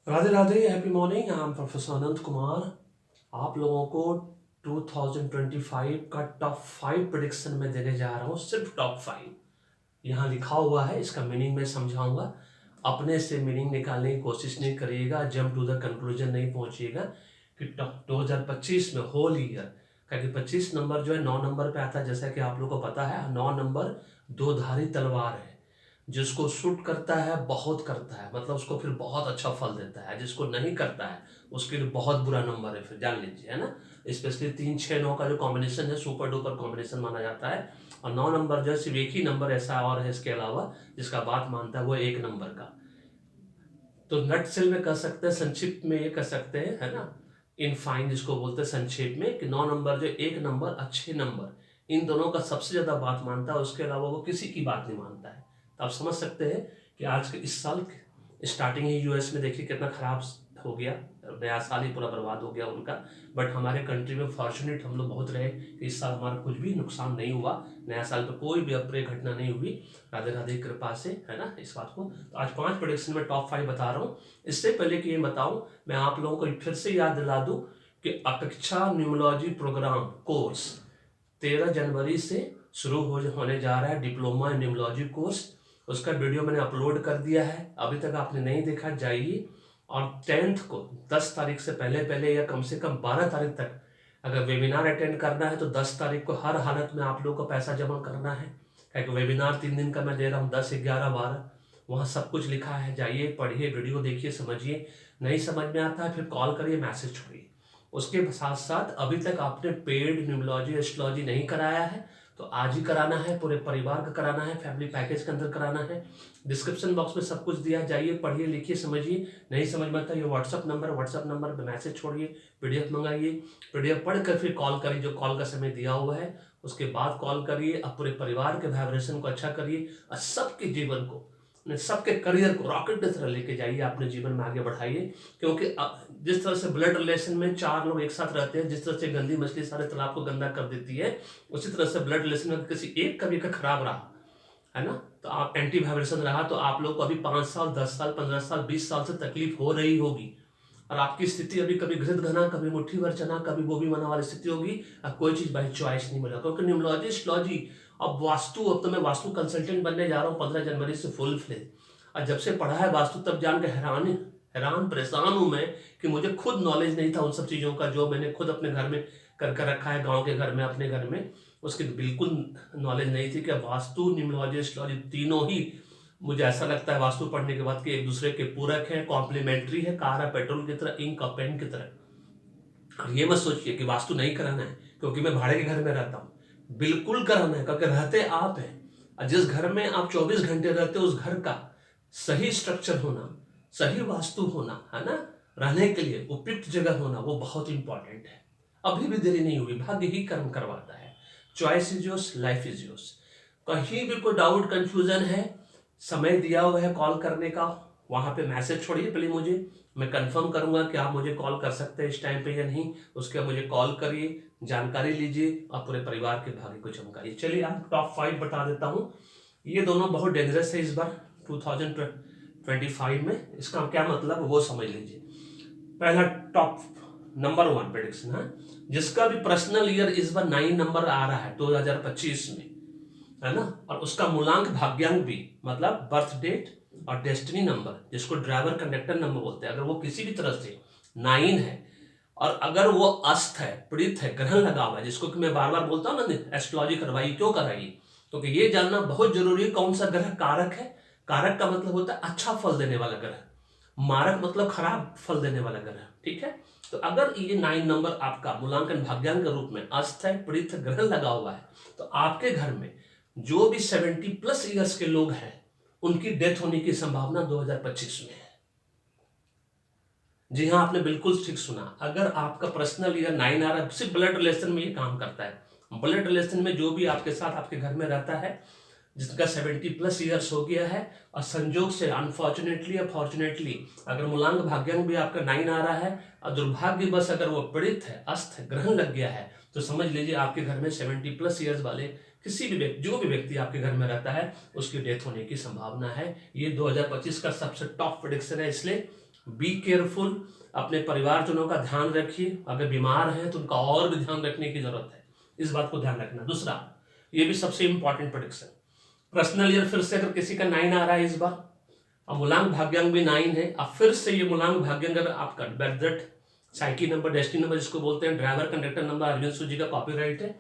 Radhe Radhe, happy morning. I am professor Anant Kumar. आप लोगों को 2025 का टॉप 5 प्रिडिक्शन में देने जा रहा हूँ, सिर्फ टॉप 5। यहाँ लिखा हुआ है, इसका मीनिंग मैं समझाऊंगा। अपने से मीनिंग निकालने की कोशिश नहीं करिएगा, जंप टू द कंक्लूजन नहीं पहुंचिएगा कि टॉप 2025 में होल ईयर, क्योंकि 25 नंबर जो है 9 नंबर पे आता है। जैसा कि आप लोग को पता है, 9 नंबर दो धारी तलवार है। जिसको सूट करता है बहुत करता है, मतलब उसको फिर बहुत अच्छा फल देता है। जिसको नहीं करता है उसके लिए बहुत बुरा नंबर है, फिर जान लीजिए, है ना। स्पेशली 3 6 9 का जो कॉम्बिनेशन है, सुपर डुपर कॉम्बिनेशन माना जाता है। और 9 नंबर जो है, सिर्फ एक ही नंबर ऐसा और है इसके अलावा जिसका बात मानता है, वो 1 नंबर का। तो नट सेल में कह सकते हैं, संक्षिप्त में ये कह सकते हैं, है ना, इन फाइन जिसको बोलते हैं संक्षेप में, कि 9 नंबर जो 1 नंबर अच्छे नंबर, इन दोनों का सबसे ज्यादा बात मानता है। उसके अलावा वो किसी की बात नहीं मानता है। तो आप समझ सकते हैं कि आज के इस साल स्टार्टिंग ही यूएस में देखिए कितना खराब हो गया। नया साल ही पूरा बर्बाद हो गया उनका। बट हमारे कंट्री में फॉर्चुनेट हम लोग बहुत रहे कि इस साल हमारा कुछ भी नुकसान नहीं हुआ। नया साल पे कोई भी अप्रिय घटना नहीं हुई, राधे राधे की कृपा से, है ना। इस बात को तो आज 5 प्रोडिक्शन में टॉप 5 बता रहा हूँ। इससे पहले कि ये बताऊं, मैं आप लोगों को फिर से याद दिला दूं कि अपेक्षा न्यूमोलॉजी प्रोग्राम कोर्स 13 जनवरी से शुरू होने जा रहा है। डिप्लोमा न्यूमोलॉजी कोर्स, उसका वीडियो मैंने अपलोड कर दिया है। अभी तक आपने नहीं देखा, जाइए। और 10th को 10 तारीख से पहले पहले या कम से कम 12 तारीख तक अगर वेबिनार अटेंड करना है तो 10 तारीख को हर हालत में आप लोगों को पैसा जमा करना है। क्योंकि वेबिनार 3 दिन का मैं दे रहा हूँ, 10 11 12। वहाँ सब कुछ लिखा है, जाइए पढ़िए, वीडियो देखिए, समझिए। नहीं समझ में आता है फिर कॉल करिए, मैसेज छोड़िए। उसके साथ साथ अभी तक आपने पेड न्यूमोलॉजी एस्ट्रोलॉजी नहीं कराया है तो आज ही कराना है, पूरे परिवार का कराना है, फैमिली पैकेज के अंदर कराना है। डिस्क्रिप्शन बॉक्स में सब कुछ दिया, जाइए पढ़िए लिखिए समझिए। नहीं समझ में आता, ये व्हाट्सअप नंबर पर मैसेज छोड़िए, पीडीएफ मंगाइए, पीडीएफ पढ़कर फिर कॉल करिए, जो कॉल का समय दिया हुआ है उसके बाद कॉल करिए। अब पूरे परिवार के वाइब्रेशन को अच्छा करिए और सबके जीवन को, सबके करियर को रॉकेट की तरह लेके जाइए, अपने जीवन में आगे बढ़ाइए। क्योंकि जिस तरह से ब्लड रिलेशन में 4 लोग एक साथ रहते हैं, जिस तरह से गंदी मछली सारे तालाब को गंदा कर देती है, उसी तरह से ब्लड रिलेशन में किसी एक का भी खराब रहा, है ना, तो आप एंटी वाइब्रेशन रहा तो आप लोग को अभी 5 साल 10 साल 15 साल 20 साल से तकलीफ हो रही होगी। और आपकी स्थिति अभी कभी घृत घना, कभी मुट्ठी भर चना, कभी गोभी बना वाली स्थिति होगी। अब कोई चीज बाई चॉइस नहीं मिला, क्योंकि न्यूमोलॉजी एस्ट्रोलॉजी, अब तो मैं वास्तु कंसल्टेंट बनने जा रहा हूँ 15 जनवरी से फुल फ्लेज। और जब से पढ़ा है वास्तु तब जान के हैरान परेशान हूं मैं कि मुझे खुद नॉलेज नहीं था उन सब चीजों का, जो मैंने खुद अपने घर में कर रखा है, गांव के घर में, अपने घर में उसकी बिल्कुल नॉलेज नहीं थी कि वास्तु न्यूमोलॉजी एस्ट्रोलॉजी तीनों ही, मुझे ऐसा लगता है वास्तु पढ़ने के बाद कि एक दूसरे के पूरक है, कॉम्प्लीमेंट्री है, कार है पेट्रोल की तरह, इंक और पेन की तरह। और ये मत सोचिए कि वास्तु नहीं कराना है क्योंकि मैं भाड़े के घर में रहता हूँ, बिल्कुल कराना है क्योंकि रहते आप हैं। और जिस घर में आप 24 घंटे रहते हो उस घर का सही स्ट्रक्चर होना, सही वास्तु होना, है ना, रहने के लिए उपयुक्त जगह होना, वो बहुत इंपॉर्टेंट है। अभी भी देरी नहीं हुई, भाग्य ही कर्म करवाता है। Choice is yours, life is yours. कहीं भी कोई डाउट कंफ्यूजन है, समय दिया हुआ है कॉल करने का, वहां पे मैसेज छोड़िए पहले मुझे, मैं कंफर्म करूंगा कि आप मुझे कॉल कर सकते हैं इस टाइम पे या नहीं। उसके बाद मुझे कॉल करिए, जानकारी लीजिए और पूरे परिवार के भाग्य को चमकाइए। चलिए आप टॉप 5 बता देता हूँ। ये दोनों बहुत डेंजरस है इस बार 2025 में। इसका क्या मतलब वो समझ लीजिए। पहला टॉप नंबर 1 प्रेडिक्शन है, जिसका भी पर्सनल ईयर इस बार 9 नंबर आ रहा है 2025 में, है ना। और उसका मूलांक भाग्यांक भी, मतलब बर्थ डेट और डेस्टिनी नंबर, जिसको ड्राइवर कंडक्टर नंबर बोलते हैं, अगर वो किसी भी तरह से 9 है और अगर वो अस्त है, पीड़ित है, ग्रहण लगा हुआ है, जिसको कि मैं बार बार बोलता हूँ ना, एस्ट्रोलॉजी करवाइए, क्यों कराइए, क्योंकि ये जानना बहुत जरूरी है कौन सा ग्रह कारक है। कारक का मतलब होता है अच्छा फल देने वाला ग्रह, मारक मतलब खराब फल देने वाला ग्रह, ठीक है। तो अगर ये 9 नंबर आपका मूलांकन भाग्यांक के रूप में अस्त है, पीड़ित है, ग्रहण लगा हुआ है, तो आपके घर में जो भी 70+ ईयर्स के लोग हैं उनकी डेथ होने की संभावना 2025 में है। जी हाँ, आपने बिल्कुल ठीक सुना। अगर आपका पर्सनल ईयर 9 आ रहा है, सिर्फ ब्लड रिलेशन में ये काम करता है। ब्लड रिलेशन में जो भी आपके साथ आपके घर में रहता है, जिसका 70+ ईयर्स हो गया है, और संजोग से अनफॉर्चुनेटली या फॉर्चुनेटली अगर मूलांक भाग्यांक भी आपका 9 आ रहा है और दुर्भाग्य बस अगर वो पीड़ित है, अस्त है, ग्रहण लग गया है, तो समझ लीजिए आपके घर में 70+ ईयर्स वाले किसी भी व्यक्ति, जो भी व्यक्ति आपके घर में रहता है, उसकी डेथ होने की संभावना है। ये 2025 का सबसे टॉप प्रेडिक्शन है, इसलिए बी केयरफुल, अपने परिवारजनों का ध्यान रखिए, अगर बीमार हैं तो उनका और भी ध्यान रखने की जरूरत है, इस बात को ध्यान रखना। दूसरा, ये भी सबसे इंपॉर्टेंट प्रेडिक्शन, पर्सनल ईयर फिर से अगर किसी का 9 आ रहा है इस बार, अब मूलांक भाग्यांक भी 9 है, अब फिर से ये मूलांक भाग्यांक अगर आपका birth psyche number, destiny number जिसको बोलते हैं, ड्राइवर कंडक्टर नंबर अरविंद सूजी का कॉपीराइट है,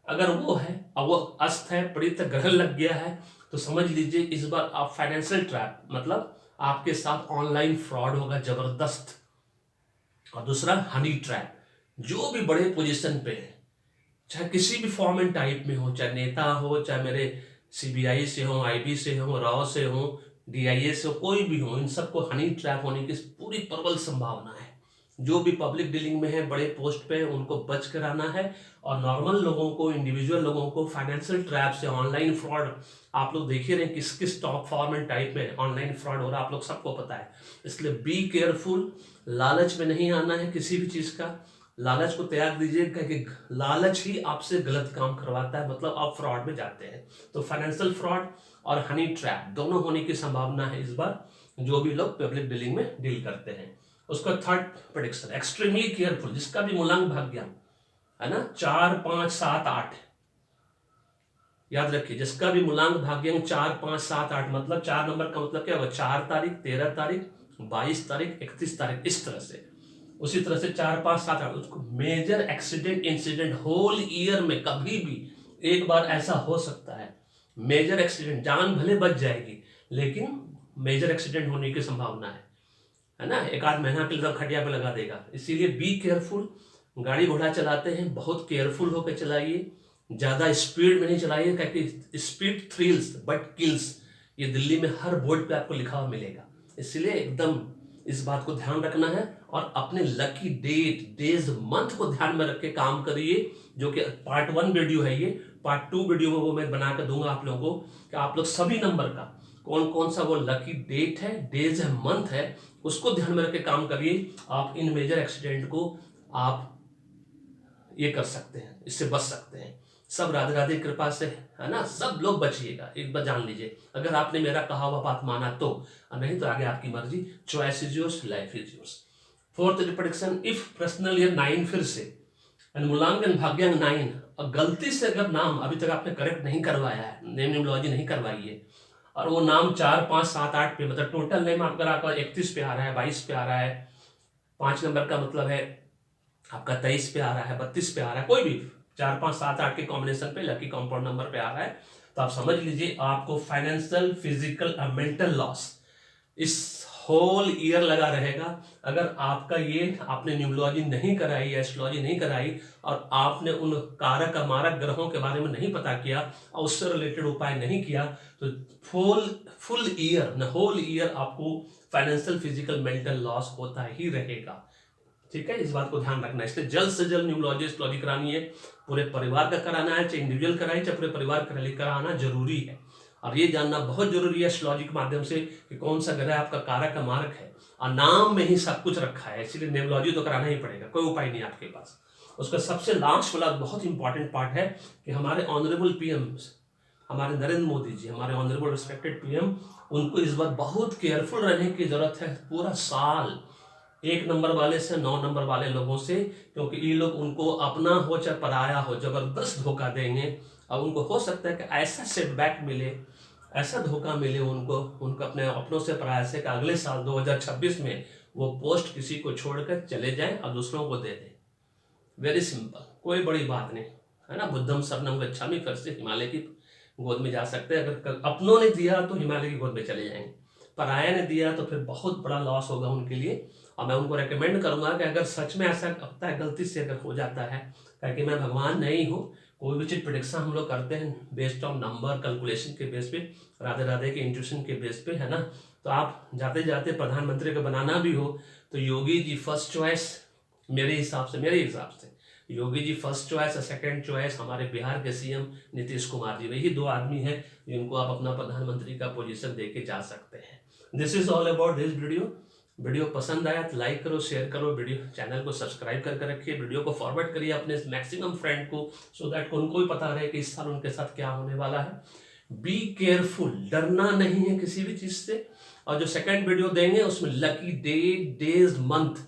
अगर वो है अब वो अस्त है, प्रीत ग्रह लग गया है, तो समझ लीजिए इस बार आप फाइनेंशियल ट्रैप, मतलब आपके साथ ऑनलाइन फ्रॉड होगा जबरदस्त। और दूसरा हनी ट्रैप, जो भी बड़े पोजीशन पे है, चाहे किसी भी फॉर्म एंड टाइप में हो, चाहे नेता हो, चाहे मेरे सीबीआई से हो, आईबी से हो, राव से हो, डीआईए से हो, कोई भी हो, इन सबको हनी ट्रैप होने की पूरी प्रबल संभावना है। जो भी पब्लिक डीलिंग में है, बड़े पोस्ट पे है, उनको बच कर आना है। और नॉर्मल लोगों को, इंडिविजुअल लोगों को फाइनेंशियल ट्रैप से, ऑनलाइन फ्रॉड, आप लोग देख ही रहे हैं किस किस टॉप फॉर्म एंड टाइप में ऑनलाइन फ्रॉड हो रहा है, आप लोग सबको पता है। इसलिए बी केयरफुल, लालच में नहीं आना है किसी भी चीज का, लालच को त्याग दीजिए, क्योंकि लालच ही आपसे गलत काम करवाता है, मतलब आप फ्रॉड में जाते हैं। तो फाइनेंशियल फ्रॉड और हनी ट्रैप दोनों होने की संभावना है इस बार, जो भी लोग पब्लिक डीलिंग में डील करते हैं। उसका थर्ड प्रेडिक्शन, एक्सट्रीमली केयरफुल, जिसका भी मूलांक भाग्यांक है ना 4, 5, 7, 8, याद रखिए, जिसका भी मूलांक भाग्यांक 4, 5, 7, 8, मतलब 4 नंबर का मतलब क्या होगा, 4 तारीख, 13 तारीख, 22 तारीख, 31 तारीख, इस तरह से। उसी तरह से 4, 5, 7, 8, उसको major accident incident whole year में कभी भी एक बार ऐसा हो सकता है, मेजर एक्सीडेंट, जान भले बच जाएगी लेकिन मेजर एक्सीडेंट होने की संभावना है ना, एक आध महीना के लिए खटिया पे लगा देगा। इसीलिए बी केयरफुल, गाड़ी घोड़ा चलाते हैं बहुत केयरफुल होकर चलाइए, ज्यादा स्पीड में नहीं चलाइए, क्योंकि स्पीड थ्रिल्स बट किल्स, ये दिल्ली में हर बोर्ड पे आपको लिखा हुआ मिलेगा। इसलिए एकदम इस बात को ध्यान रखना है, और अपने लकी डेट, डेज, मंथ को ध्यान में रख के काम करिए, जो कि पार्ट 1 वीडियो है ये, पार्ट 2 वीडियो में वो मैं बना कर दूंगा आप लोगों को, कि आप लोग सभी नंबर का कौन कौन सा वो लकी डेट है, डेज है, मंथ है, उसको ध्यान में रख के काम करिए। आप इन मेजर एक्सीडेंट को आप ये कर सकते हैं, इससे बच सकते हैं। सब राधे राधे कृपा से, है ना, सब लोग बचिएगा, एक बार जान लीजिए, अगर आपने मेरा कहा हुआ बात माना तो, और नहीं तो आगे आपकी मर्जी, choice is yours, life is yours. Fourth prediction, if personal year 9 फिर से, मूलांकन भाग्यांक 9, और गलती से अगर नाम अभी तक आपने करेक्ट नहीं करवाया है, नेम न्यूमरोलॉजी नहीं करवाई है, और वो नाम 4, 5, 7, 8 पे, मतलब टोटल नेम आपका 31 पे आ रहा है, 22 पे आ रहा है, 5 नंबर का मतलब है आपका 23 पे आ रहा है, 32 पे आ रहा है, कोई भी 4, 5, 7, 8 के कॉम्बिनेशन पे लकी कंपाउंड नंबर पे आ रहा है, तो आप समझ लीजिए आपको फाइनेंशियल, फिजिकल और मेंटल लॉस इस होल ईयर लगा रहेगा। अगर आपका ये आपने न्यूमरोलॉजी नहीं कराई, एस्ट्रोलॉजी नहीं कराई, और आपने उन कारक अमारक ग्रहों के बारे में नहीं पता किया और उससे रिलेटेड उपाय नहीं किया, तो फुल ईयर न होल ईयर आपको फाइनेंशियल, फिजिकल, मेंटल लॉस होता ही रहेगा। ठीक है, इस बात को ध्यान रखना है। इसलिए जल्द से जल्द न्यूमरोलॉजी, एस्ट्रोलॉजी करानी है, पूरे परिवार का कराना है, चाहे इंडिविजुअल कराए चाहे पूरे परिवार का कराना जरूरी है। और ये जानना बहुत जरूरी है एस्ट्रोलॉजी के माध्यम से कि कौन सा ग्रह आपका कारक मारक है, और नाम में ही सब कुछ रखा है, इसलिए न्यूमरोलॉजी तो कराना ही पड़ेगा, कोई उपाय नहीं आपके पास। उसका सबसे लास्ट वाला बहुत इंपॉर्टेंट पार्ट है कि हमारे ऑनरेबल पीएम, हमारे नरेंद्र मोदी जी, हमारे ऑनरेबल रिस्पेक्टेड पीएम, उनको इस बार बहुत केयरफुल रहने की जरूरत है पूरा साल, 1 नंबर वाले से 9 नंबर वाले लोगों से, क्योंकि ये लोग उनको अपना हो चाहे पराया हो जबरदस्त धोखा देंगे। और उनको हो सकता है कि ऐसा सेटबैक मिले, ऐसा धोखा मिले उनको अपने अपनों से पराया से, कि अगले साल 2026 में वो पोस्ट किसी को छोड़कर चले जाएं और दूसरों को दे दें। वेरी सिंपल, कोई बड़ी बात नहीं, है ना। बुद्धम शरणम गच्छामि, फिर से हिमालय की गोद में जा सकते हैं। अगर अपनों ने दिया तो हिमालय की गोद में चले जाएंगे, पराया ने दिया तो फिर बहुत बड़ा लॉस होगा उनके लिए। और मैं उनको रेकमेंड करूंगा कि अगर सच में ऐसा लगता है, गलती से अगर हो जाता है, ताकि मैं भगवान नहीं हूँ, कोई भी चीज प्रिडिक्शन हम लोग करते हैं बेस्ड ऑन नंबर कैलकुलेशन के बेस पे, राधे राधे के इंट्यूशन के बेस पे, है ना। तो आप जाते जाते प्रधानमंत्री का बनाना भी हो तो योगी जी फर्स्ट चॉइस, मेरे हिसाब से योगी जी फर्स्ट चॉइस और सेकंड चॉइस हमारे बिहार के सीएम नीतीश कुमार जी, वही 2 आदमी हैं जिनको आप अपना प्रधानमंत्री का पोजीशन देके जा सकते हैं। This is all about this video पसंद आया तो लाइक करो, शेयर करो, वीडियो चैनल को सब्सक्राइब करके रखिए, वीडियो को फॉरवर्ड करिए अपने मैक्सिमम फ्रेंड को, सो दैट उनको भी पता रहे कि इस साल उनके साथ क्या होने वाला है। बी केयरफुल, डरना नहीं है किसी भी चीज से, और जो सेकंड वीडियो देंगे उसमें लकी डे, डेज, मंथ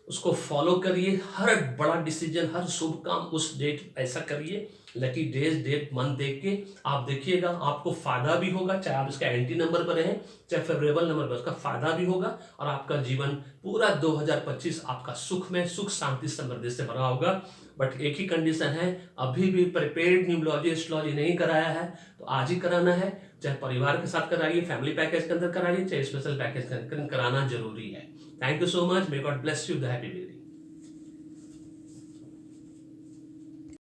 उसको फॉलो करिए। हर बड़ा डिसीजन, हर शुभ काम उस डेट ऐसा करिए, लकी डेज, डेट, मंथ देख के आप देखिएगा, आपको फायदा भी होगा। चाहे आप इसका एंटी नंबर पर रहें चाहे फेवरेबल नंबर पर, उसका फायदा भी होगा और आपका जीवन पूरा 2025 आपका सुख में, सुख शांति समृद्धि से भरा होगा। बट एक ही कंडीशन है, अभी भी प्रिपेयर्ड न्यूमरोलॉजी एस्ट्रोलॉजी नहीं कराया है तो आज ही कराना है। चाहे परिवार के साथ कराइए, फैमिली पैकेज के अंदर कराइए, चाहे स्पेशल पैकेज के अंदर कराना जरूरी है। Thank you so much. May God bless you. The happy week.